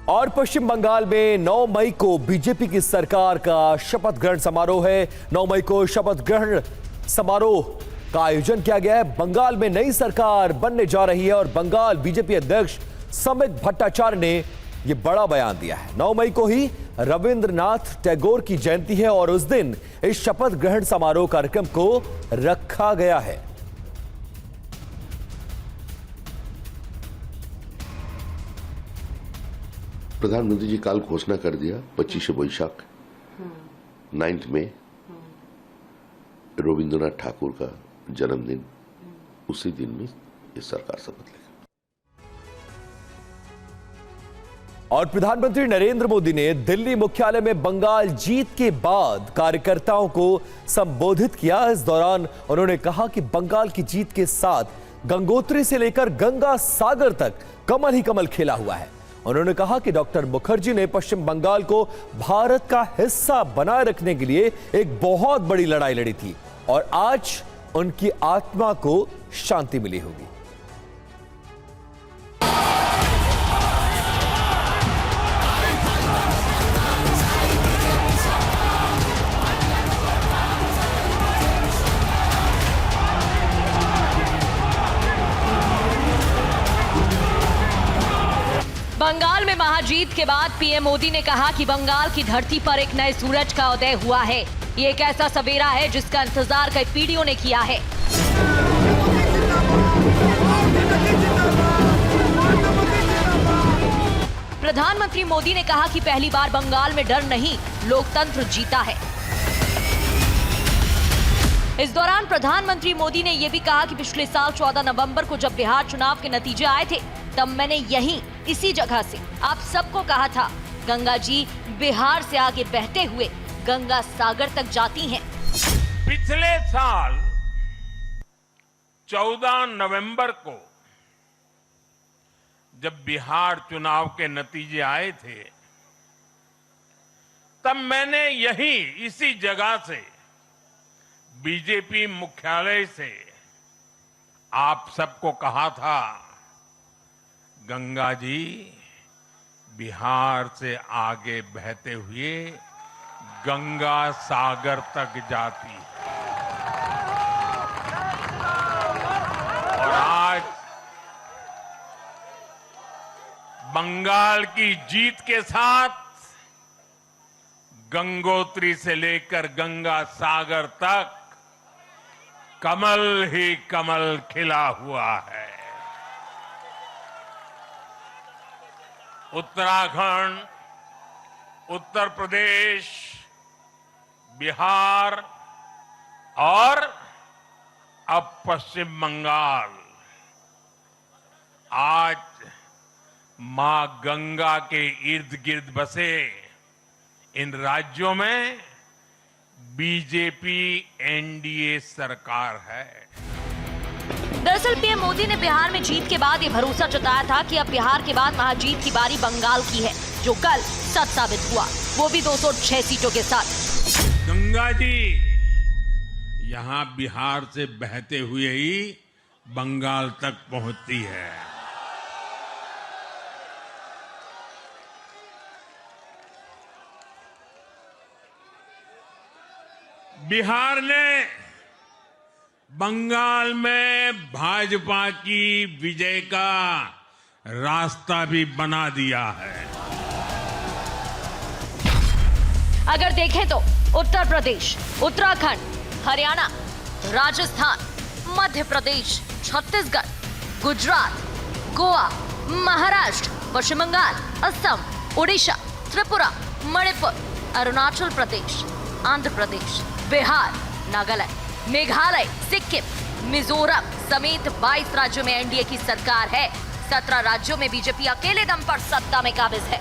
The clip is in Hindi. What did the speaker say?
और पश्चिम बंगाल में 9 मई को बीजेपी की सरकार का शपथ ग्रहण समारोह है। 9 मई को शपथ ग्रहण समारोह का आयोजन किया गया है। बंगाल में नई सरकार बनने जा रही है और बंगाल बीजेपी अध्यक्ष समित भट्टाचार्य ने यह बड़ा बयान दिया है। 9 मई को ही रविंद्रनाथ टैगोर की जयंती है और उस दिन इस शपथ ग्रहण समारोह कार्यक्रम को रखा गया है। प्रधानमंत्री जी काल घोषणा कर दिया 25 वैशाख 9 मई रविंद्रनाथ ठाकुर का जन्मदिन, उसी दिन में ये सरकार शपथ लेगी। और प्रधानमंत्री नरेंद्र मोदी ने दिल्ली मुख्यालय में बंगाल जीत के बाद कार्यकर्ताओं को संबोधित किया। इस दौरान उन्होंने कहा कि बंगाल की जीत के साथ गंगोत्री से लेकर गंगा सागर तक कमल ही कमल खिला हुआ है। उन्होंने कहा कि डॉक्टर मुखर्जी ने पश्चिम बंगाल को भारत का हिस्सा बनाए रखने के लिए एक बहुत बड़ी लड़ाई लड़ी थी और आज उनकी आत्मा को शांति मिली होगी। बंगाल में महाजीत के बाद पीएम मोदी ने कहा कि बंगाल की धरती पर एक नए सूरज का उदय हुआ है। ये एक ऐसा सवेरा है जिसका इंतजार कई पीढ़ियों ने किया है। प्रधानमंत्री मोदी ने कहा कि पहली बार बंगाल में डर नहीं, लोकतंत्र जीता है। इस दौरान प्रधानमंत्री मोदी ने यह भी कहा कि पिछले साल 14 नवंबर को जब बिहार चुनाव के नतीजे आए थे, तब मैंने इसी जगह से आप सबको कहा था, गंगा जी बिहार से आगे बहते हुए गंगा सागर तक जाती हैं। पिछले साल 14 नवंबर को जब बिहार चुनाव के नतीजे आए थे, तब मैंने इसी जगह से बीजेपी मुख्यालय से आप सबको कहा था, गंगा जी बिहार से आगे बहते हुए गंगा सागर तक जाती है। और आज बंगाल की जीत के साथ गंगोत्री से लेकर गंगा सागर तक कमल ही कमल खिला हुआ है। उत्तराखंड, उत्तर प्रदेश, बिहार और अब पश्चिम बंगाल आज मां गंगा के इर्द गिर्द बसे इन राज्यों में बीजेपी एनडीए सरकार है। दरअसल पीएम मोदी ने बिहार में जीत के बाद ये भरोसा जताया था कि अब बिहार के बाद महाजीत की बारी बंगाल की है, जो कल सच साबित हुआ, वो भी 206 सीटों के साथ। गंगा जी यहां बिहार से बहते हुए ही बंगाल तक पहुंचती है। बिहार ने बंगाल में भाजपा की विजय का रास्ता भी बना दिया है। अगर देखें तो उत्तर प्रदेश, उत्तराखंड, हरियाणा, राजस्थान, मध्य प्रदेश, छत्तीसगढ़, गुजरात, गोवा, महाराष्ट्र, पश्चिम बंगाल, असम, उड़ीसा, त्रिपुरा, मणिपुर, अरुणाचल प्रदेश, आंध्र प्रदेश, बिहार, नागालैंड, मेघालय, सिक्किम, मिजोरम समेत 22 राज्यों में एनडीए की सरकार है। 17 राज्यों में बीजेपी अकेले दम पर सत्ता में काबिज है।